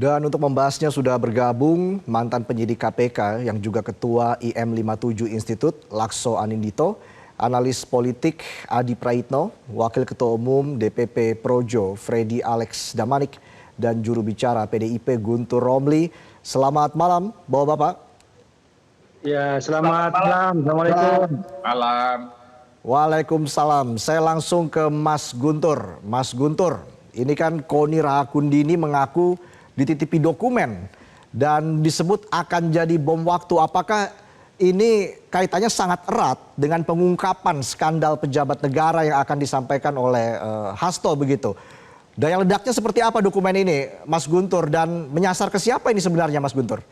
Dan untuk membahasnya sudah bergabung mantan penyidik KPK yang juga ketua IM57 Institute, Lakso Anindito, analis politik Adi Praitno, wakil ketua umum DPP Projo Freddy Alex Damanik, dan juru bicara PDIP Guntur Romli. Selamat malam, Bapak-bapak. Ya, selamat malam. Assalamualaikum. Malam. Waalaikumsalam. Saya langsung ke Mas Guntur. Mas Guntur, ini kan Koni Rahakundini mengaku dititipi dokumen dan disebut akan jadi bom waktu. Apakah ini kaitannya sangat erat dengan pengungkapan skandal pejabat negara yang akan disampaikan oleh Hasto begitu? Daya ledaknya seperti apa dokumen ini, Mas Guntur, dan menyasar ke siapa ini sebenarnya, Mas Guntur?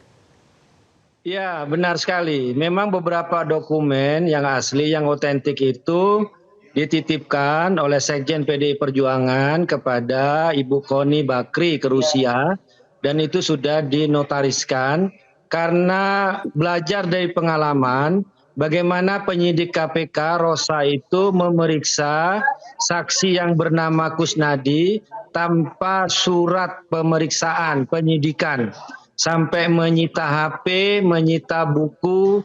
Ya, benar sekali. Memang beberapa dokumen yang asli, yang otentik itu dititipkan oleh Sekjen PDI Perjuangan kepada Ibu Koni Bakri ke Rusia, dan itu sudah dinotariskan karena belajar dari pengalaman bagaimana penyidik KPK Rosa itu memeriksa saksi yang bernama Kusnadi tanpa surat pemeriksaan penyidikan, sampai menyita HP, menyita buku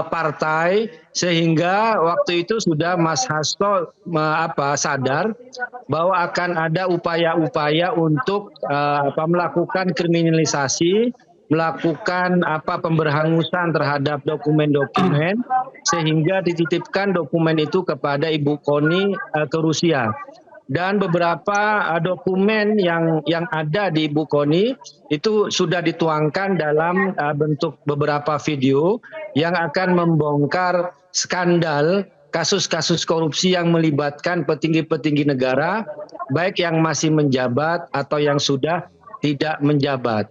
partai, sehingga waktu itu sudah Mas Hasto sadar bahwa akan ada upaya-upaya untuk melakukan kriminalisasi, melakukan pemberhangusan terhadap dokumen-dokumen, sehingga dititipkan dokumen itu kepada Ibu Koni ke Rusia. Dan beberapa dokumen yang ada di Ibu Koni itu sudah dituangkan dalam bentuk beberapa video yang akan membongkar skandal kasus-kasus korupsi yang melibatkan petinggi-petinggi negara, baik yang masih menjabat atau yang sudah tidak menjabat.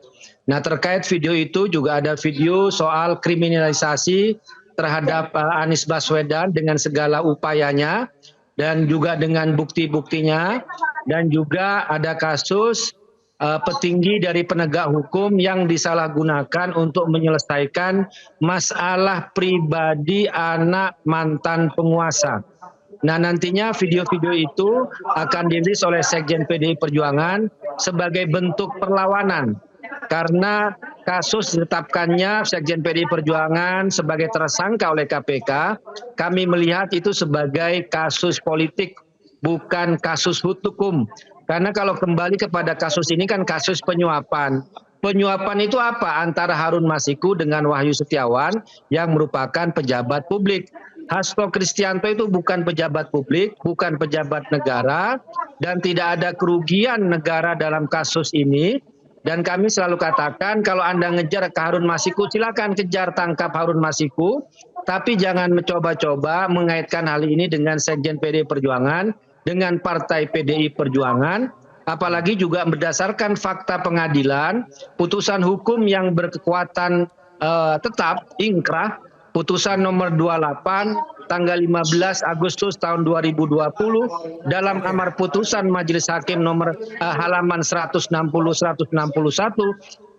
Nah, terkait video itu juga ada video soal kriminalisasi terhadap Anies Baswedan dengan segala upayanya, dan juga dengan bukti-buktinya, dan juga ada kasus petinggi dari penegak hukum yang disalahgunakan untuk menyelesaikan masalah pribadi anak mantan penguasa. Nah, nantinya video-video itu akan dirilis oleh Sekjen PDI Perjuangan sebagai bentuk perlawanan, karena kasus ditetapkannya Sekjen PDI Perjuangan sebagai tersangka oleh KPK, kami melihat itu sebagai kasus politik, bukan kasus hukum. Karena kalau kembali kepada kasus ini kan kasus penyuapan. Penyuapan itu apa? Antara Harun Masiku dengan Wahyu Setiawan yang merupakan pejabat publik. Hasto Kristianto itu bukan pejabat publik, bukan pejabat negara, dan tidak ada kerugian negara dalam kasus ini. Dan kami selalu katakan, kalau Anda ngejar ke Harun Masiku, silakan kejar, tangkap Harun Masiku. Tapi jangan mencoba-coba mengaitkan hal ini dengan Sekjen PDI Perjuangan, dengan Partai PDI Perjuangan. Apalagi juga berdasarkan fakta pengadilan, putusan hukum yang berkekuatan tetap, ingkrah, putusan nomor 28 tanggal 15 Agustus tahun 2020 dalam amar putusan Majelis Hakim nomor halaman 160-161,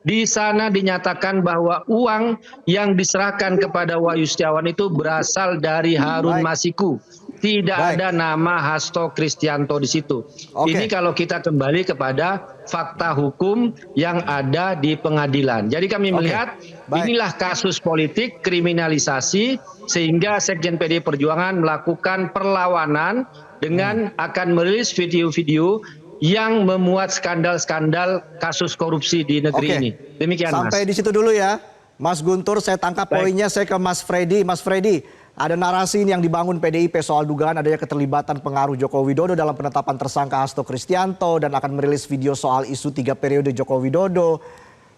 di sana dinyatakan bahwa uang yang diserahkan kepada Wahyu Setiawan itu berasal dari Harun Masiku. Tidak ada nama Hasto Kristianto di situ. Ini kalau kita kembali kepada fakta hukum yang ada di pengadilan. Jadi kami melihat inilah kasus politik kriminalisasi, sehingga Sekjen PDI Perjuangan melakukan perlawanan dengan akan merilis video-video yang memuat skandal-skandal kasus korupsi di negeri ini. Demikian, Mas. Sampai di situ dulu ya, Mas Guntur. Saya tangkap poinnya. Saya ke Mas Freddy. Mas Freddy, ada narasi ini yang dibangun PDIP soal dugaan adanya keterlibatan pengaruh Joko Widodo dalam penetapan tersangka Hasto Kristianto dan akan merilis video soal isu 3 periode Joko Widodo.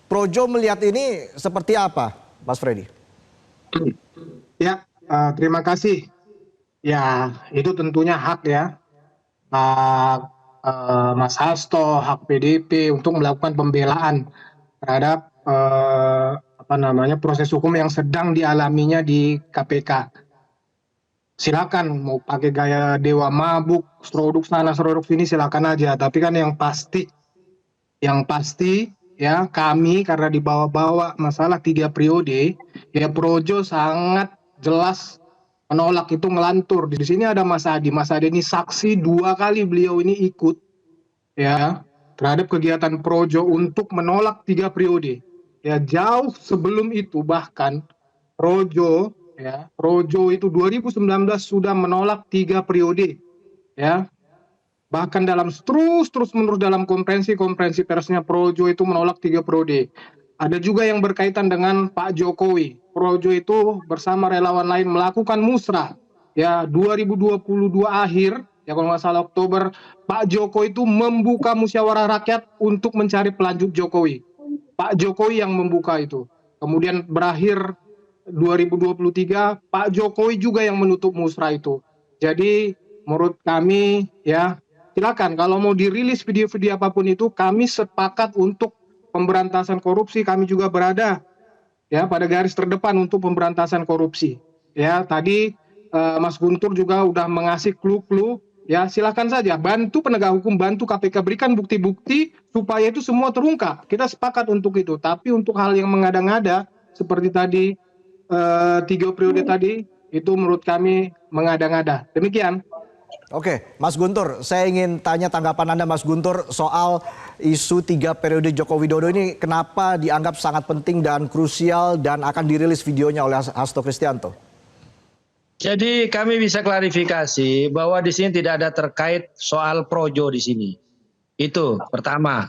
Projo melihat ini seperti apa, Mas Freddy? Ya, terima kasih. Ya, itu tentunya hak ya, hak Mas Hasto, hak PDIP untuk melakukan pembelaan terhadap proses hukum yang sedang dialaminya di KPK. Silakan mau pakai gaya dewa mabuk, seroduk sana seroduk sini, silakan aja. Tapi kan yang pasti ya, kami karena dibawa-bawa masalah 3 periode, ya Projo sangat jelas menolak, itu ngelantur. Di sini ada Mas Adi. Mas Adi ini saksi 2 kali beliau ini ikut ya terhadap kegiatan Projo untuk menolak 3 periode. Ya, jauh sebelum itu bahkan Projo itu 2019 sudah menolak 3 periode. Ya. Bahkan dalam terus menerus dalam konferensi persnya Projo itu menolak 3 periode. Ada juga yang berkaitan dengan Pak Jokowi. Projo itu bersama relawan lain melakukan musrah. Ya, 2022 akhir, ya kalau nggak salah Oktober, Pak Jokowi itu membuka musyawarah rakyat untuk mencari pelanjut Jokowi. Pak Jokowi yang membuka itu. Kemudian berakhir 2023, Pak Jokowi juga yang menutup musrah itu. Jadi menurut kami ya, silakan kalau mau dirilis video-video apapun itu, kami sepakat untuk pemberantasan korupsi. Kami juga berada ya pada garis terdepan untuk pemberantasan korupsi. Ya, tadi Mas Guntur juga udah mengasih clue-clue. Ya, silakan saja bantu penegak hukum, bantu KPK, berikan bukti-bukti supaya itu semua terungkap. Kita sepakat untuk itu. Tapi untuk hal yang mengada-ngada seperti tadi 3 periode tadi, itu menurut kami mengada-ngada. Demikian. Oke, Mas Guntur, saya ingin tanya tanggapan Anda, Mas Guntur, soal isu 3 periode Joko Widodo ini kenapa dianggap sangat penting dan krusial dan akan dirilis videonya oleh Hasto Kristianto? Jadi kami bisa klarifikasi bahwa di sini tidak ada terkait soal Projo di sini. Itu pertama.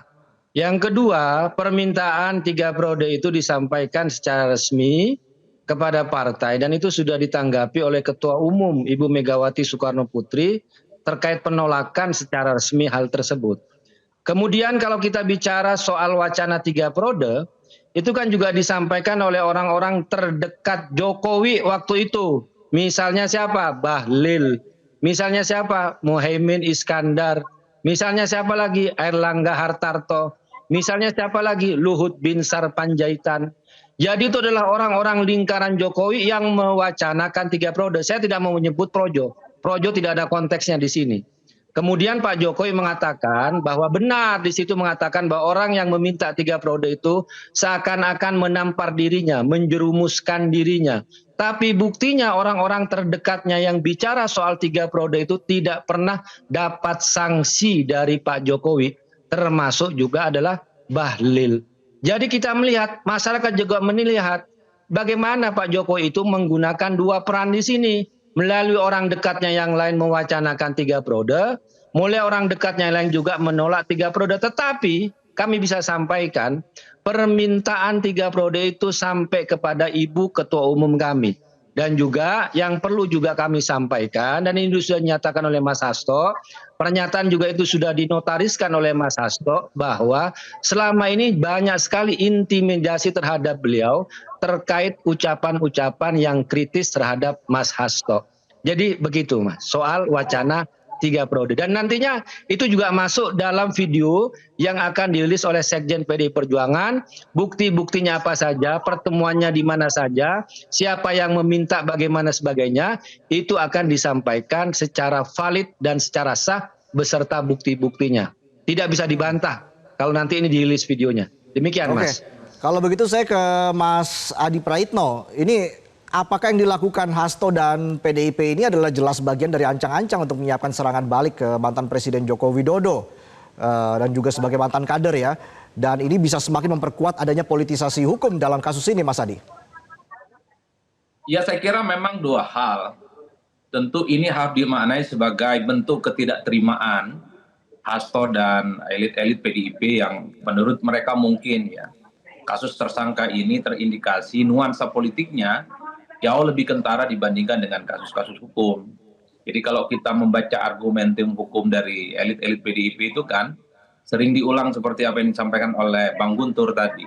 Yang kedua, permintaan 3 periode itu disampaikan secara resmi kepada partai dan itu sudah ditanggapi oleh Ketua Umum Ibu Megawati Soekarno Putri terkait penolakan secara resmi hal tersebut. Kemudian kalau kita bicara soal wacana 3 periode, itu kan juga disampaikan oleh orang-orang terdekat Jokowi waktu itu. Misalnya siapa? Bahlil. Misalnya siapa? Muhaimin Iskandar. Misalnya siapa lagi? Airlangga Hartarto. Misalnya siapa lagi? Luhut Binsar Panjaitan. Jadi itu adalah orang-orang lingkaran Jokowi yang mewacanakan 3 periode. Saya tidak mau menyebut Projo. Projo tidak ada konteksnya di sini. Kemudian Pak Jokowi mengatakan bahwa benar di situ mengatakan bahwa orang yang meminta 3 periode itu seakan-akan menampar dirinya, menjerumuskan dirinya. Tapi buktinya orang-orang terdekatnya yang bicara soal 3 periode itu tidak pernah dapat sanksi dari Pak Jokowi, termasuk juga adalah Bahlil. Jadi kita melihat, masyarakat juga melihat bagaimana Pak Jokowi itu menggunakan 2 peran di sini. Melalui orang dekatnya yang lain mewacanakan 3 periode, mulai orang dekatnya yang lain juga menolak 3 periode. Tetapi kami bisa sampaikan permintaan 3 periode itu sampai kepada Ibu Ketua Umum kami. Dan juga yang perlu juga kami sampaikan, dan ini sudah dinyatakan oleh Mas Hasto, pernyataan juga itu sudah dinotariskan oleh Mas Hasto, bahwa selama ini banyak sekali intimidasi terhadap beliau terkait ucapan-ucapan yang kritis terhadap Mas Hasto. Jadi begitu Mas, soal wacana 3 periode. Dan nantinya itu juga masuk dalam video yang akan dirilis oleh Sekjen PDI Perjuangan. Bukti-buktinya apa saja, pertemuannya di mana saja, siapa yang meminta bagaimana sebagainya, itu akan disampaikan secara valid dan secara sah beserta bukti-buktinya. Tidak bisa dibantah kalau nanti ini dirilis videonya. Demikian Mas. Kalau begitu saya ke Mas Adi Praitno. Ini apakah yang dilakukan Hasto dan PDIP ini adalah jelas bagian dari ancang-ancang untuk menyiapkan serangan balik ke mantan Presiden Joko Widodo dan juga sebagai mantan kader ya. Dan ini bisa semakin memperkuat adanya politisasi hukum dalam kasus ini, Mas Adi. Ya, saya kira memang 2 hal. Tentu ini harus dimaknai sebagai bentuk ketidakterimaan Hasto dan elit-elit PDIP yang menurut mereka mungkin ya kasus tersangka ini terindikasi nuansa politiknya jauh lebih kentara dibandingkan dengan kasus-kasus hukum. Jadi kalau kita membaca argumentum hukum dari elit-elit PDIP itu kan sering diulang seperti apa yang disampaikan oleh Bang Guntur tadi.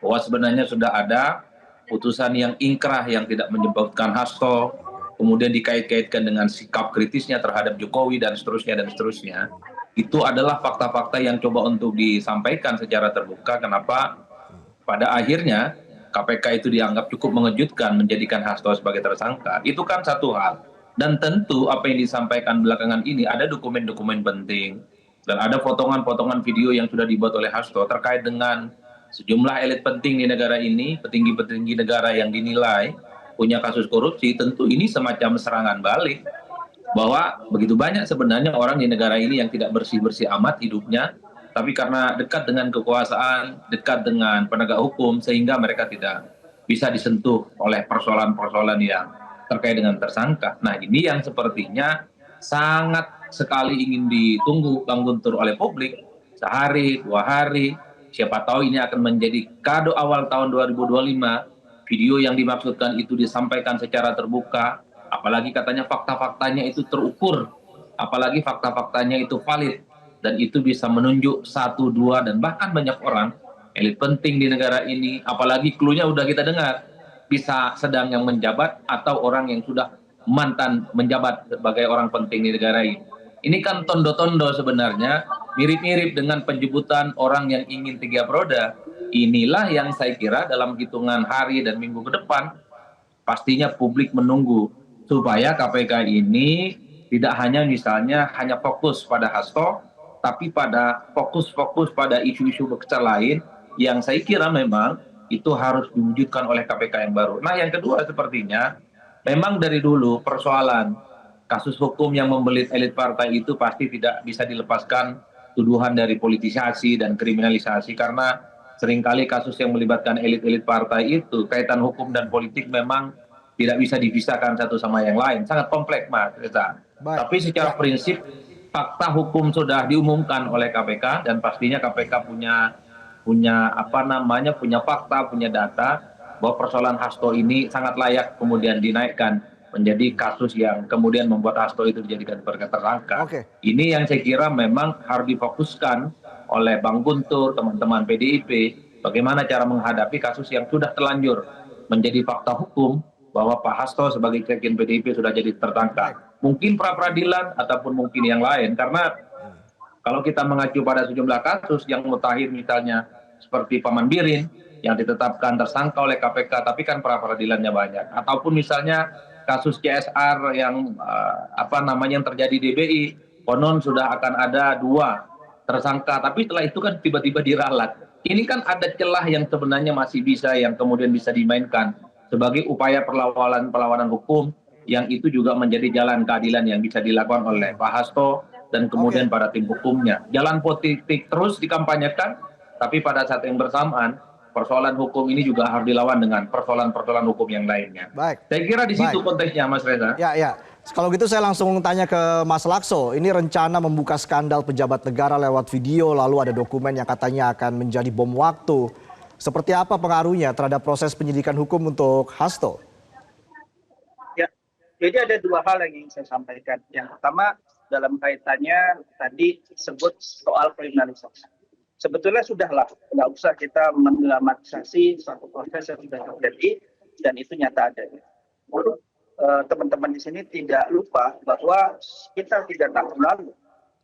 Bahwa sebenarnya sudah ada putusan yang ingkrah yang tidak menyebabkan Hasto, kemudian dikait-kaitkan dengan sikap kritisnya terhadap Jokowi dan seterusnya. Itu adalah fakta-fakta yang coba untuk disampaikan secara terbuka. Kenapa pada akhirnya KPK itu dianggap cukup mengejutkan menjadikan Hasto sebagai tersangka. Itu kan satu hal. Dan tentu apa yang disampaikan belakangan ini ada dokumen-dokumen penting. Dan ada potongan-potongan video yang sudah dibuat oleh Hasto terkait dengan sejumlah elit penting di negara ini, petinggi-petinggi negara yang dinilai punya kasus korupsi. Tentu ini semacam serangan balik. Bahwa begitu banyak sebenarnya orang di negara ini yang tidak bersih-bersih amat hidupnya, tapi karena dekat dengan kekuasaan, dekat dengan penegak hukum, sehingga mereka tidak bisa disentuh oleh persoalan-persoalan yang terkait dengan tersangka. Nah, ini yang sepertinya sangat sekali ingin ditunggu Bang Guntur oleh publik, sehari, 2 hari, siapa tahu ini akan menjadi kado awal tahun 2025, video yang dimaksudkan itu disampaikan secara terbuka, apalagi katanya fakta-faktanya itu terukur, apalagi fakta-faktanya itu valid, dan itu bisa menunjuk 1, 2, dan bahkan banyak orang, elit penting di negara ini, apalagi clue-nya udah kita dengar, bisa sedang yang menjabat atau orang yang sudah mantan menjabat sebagai orang penting di negara ini. Ini kan tondo-tondo sebenarnya, mirip-mirip dengan penjemputan orang yang ingin 3 periode. Inilah yang saya kira dalam hitungan hari dan minggu ke depan, pastinya publik menunggu supaya KPK ini tidak hanya misalnya hanya fokus pada Hasto, tapi pada fokus pada isu-isu besar lain yang saya kira memang itu harus diwujudkan oleh KPK yang baru. Nah, yang kedua sepertinya memang dari dulu persoalan kasus hukum yang membelit elit partai itu pasti tidak bisa dilepaskan tuduhan dari politisasi dan kriminalisasi, karena seringkali kasus yang melibatkan elit-elit partai itu kaitan hukum dan politik memang tidak bisa dipisahkan satu sama yang lain, sangat kompleks Mas Reza. Baik. Tapi secara prinsip fakta hukum sudah diumumkan oleh KPK dan pastinya KPK punya fakta, punya data bahwa persoalan Hasto ini sangat layak kemudian dinaikkan menjadi kasus yang kemudian membuat Hasto itu dijadikan sebagai tersangka. Oke. Ini yang saya kira memang harus difokuskan oleh Bang Guntur, teman-teman PDIP, bagaimana cara menghadapi kasus yang sudah terlanjur menjadi fakta hukum bahwa Pak Hasto sebagai sekjen PDIP sudah jadi tersangka. Mungkin pra-peradilan ataupun mungkin yang lain, karena kalau kita mengacu pada sejumlah kasus yang mutakhir misalnya seperti Paman Birin yang ditetapkan tersangka oleh KPK, tapi kan pra-peradilannya banyak. Ataupun misalnya kasus CSR yang yang terjadi di BI, konon sudah akan ada 2 tersangka, tapi setelah itu kan tiba-tiba diralat. Ini kan ada celah yang sebenarnya masih bisa yang kemudian bisa dimainkan sebagai upaya perlawanan hukum yang itu juga menjadi jalan keadilan yang bisa dilakukan oleh Pak Hasto dan kemudian para tim hukumnya. Jalan politik terus dikampanyekan, tapi pada saat yang bersamaan persoalan hukum ini juga harus dilawan dengan persoalan-persoalan hukum yang lainnya. Baik. Saya kira di situ konteksnya, Mas Reza. Ya. Kalau gitu saya langsung tanya ke Mas Lakso. Ini rencana membuka skandal pejabat negara lewat video, lalu ada dokumen yang katanya akan menjadi bom waktu. Seperti apa pengaruhnya terhadap proses penyidikan hukum untuk Hasto? Ya, jadi ada 2 hal yang ingin saya sampaikan. Yang pertama, dalam kaitannya tadi disebut soal kriminalisasi. Sebetulnya sudahlah, nggak usah kita mendramatisasi suatu proses yang sudah terjadi dan itu nyata adanya. Teman-teman di sini tidak lupa bahwa kita 3 tahun lalu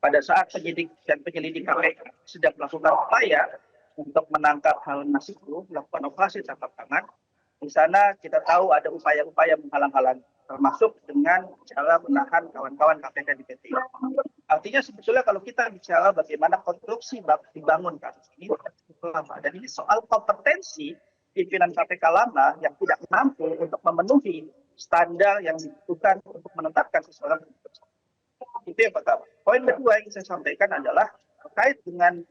pada saat penyidik dan penyelidik KPK sedang melakukan upaya untuk menangkap Harun Masiku, melakukan operasi tangkap tangan. Di sana kita tahu ada upaya-upaya menghalang-halangi, termasuk dengan cara menahan kawan-kawan KPK di PT. Artinya sebetulnya kalau kita bicara bagaimana konstruksi dibangun kasus ini cukup lama. Dan ini soal kompetensi pimpinan KPK lama yang tidak mampu untuk memenuhi standar yang dibutuhkan untuk menetapkan seseorang. Itu yang pertama. Poin kedua yang saya sampaikan adalah terkait dengan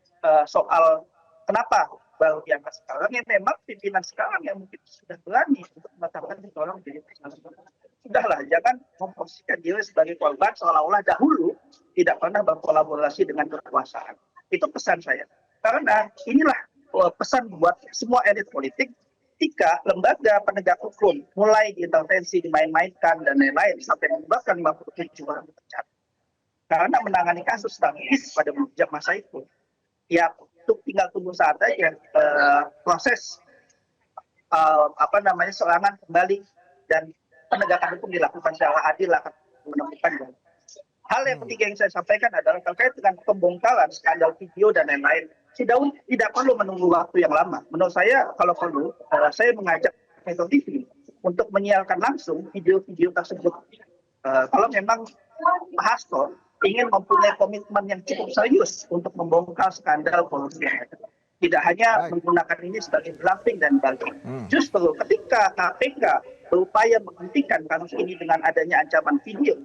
soal kenapa baru diangkat sekarang, yang memang pimpinan sekarang yang mungkin sudah berani untuk menetapkan seseorang menjadi tersangka. Sudahlah, jangan memposisikan diri sebagai korban seolah-olah dahulu tidak pernah berkolaborasi dengan kekuasaan. Itu pesan saya. Karena inilah pesan buat semua elit politik, ketika lembaga penegak hukum mulai diintervensi, dimain-mainkan, dan lain-lain, sampai menyebabkan 57 orang dipecat. Karena menangani kasus tragis pada masa itu, ya itu tinggal tunggu saat aja proses serangan kembali dan penegakan hukum dilakukan secara adil akan menemukan. Hal yang ketiga yang saya sampaikan adalah terkait dengan pembongkaran skandal video dan lain-lain. Tidak perlu menunggu waktu yang lama. Menurut saya kalau perlu, saya mengajak Metro TV untuk menyiarkan langsung video-video tersebut. Kalau memang Pak Hasto ingin mempunyai komitmen yang cukup serius untuk membongkar skandal korupsi. Tidak hanya menggunakan ini sebagai bluffing dan balik. Justru ketika KPK berupaya menghentikan kasus ini dengan adanya ancaman video,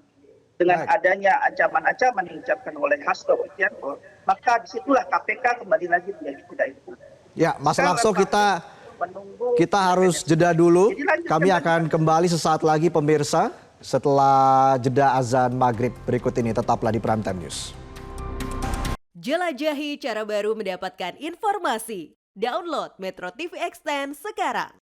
dengan Baik. adanya ancaman-ancaman yang diucapkan oleh Hasto Kristianto, maka disitulah KPK kembali lagi menjadi tidak itu. Ya, Mas Sekarang Lakso, menunggu kita harus jeda dulu. Jadi lanjut Kami kembali. akan kembali sesaat lagi pemirsa setelah jeda azan maghrib berikut ini. Tetaplah di Prime Time News. Jelajahi cara baru mendapatkan informasi. Download Metro TV Extend sekarang.